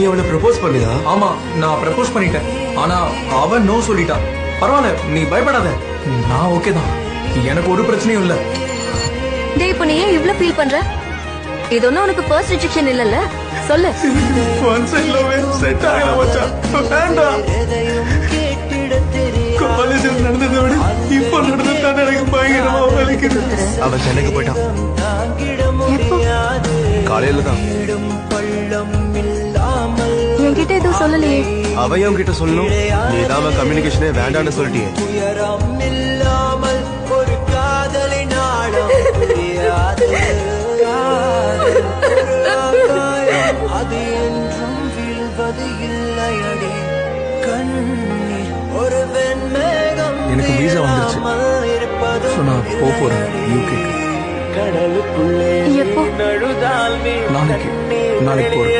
அவளை ப்ரப்போஸ் பண்ணியா? ஆமா, நான் ப்ரப்போஸ் பண்ணிட்டேன். ஆனா அவன் நோ சொல்லிட்டான். பரவாயில்ல, நீ பயப்படாத, நான் ஓகே தான். எனக்கு ஒரு பிரச்சனையும் இல்ல. டேய், இப்போ நீ ஏன் இவ்ளோ ஃபீல் பண்ற? இது ஒன்னும் உனக்கு ஃபர்ஸ்ட் ரிஜெக்ஷன் இல்லல்ல? சொல்லு. ஒன் சைடு லவ் செட் ஆகல மச்சான். வேண்டாம். காலேஜில் நடந்ததை விட இப்போ நடந்தது எனக்கு பயங்கரமா வலிக்குது. அவன் சென்னைக்கு போயிட்டான். எப்போ? காலையில தான். என்கிட்ட எதுவும் சொல்லலையே. அவன் உன்கிட்ட சொல்லணும். நீ தான் அவன் கம்யூனிகேஷனே வேண்டான்னு சொல்லிட்டியே. எனக்கு வீசா வந்துருச்சு. So, நான் போறேன் யூகே. எப்போ? நாளைக்கு போறேன்.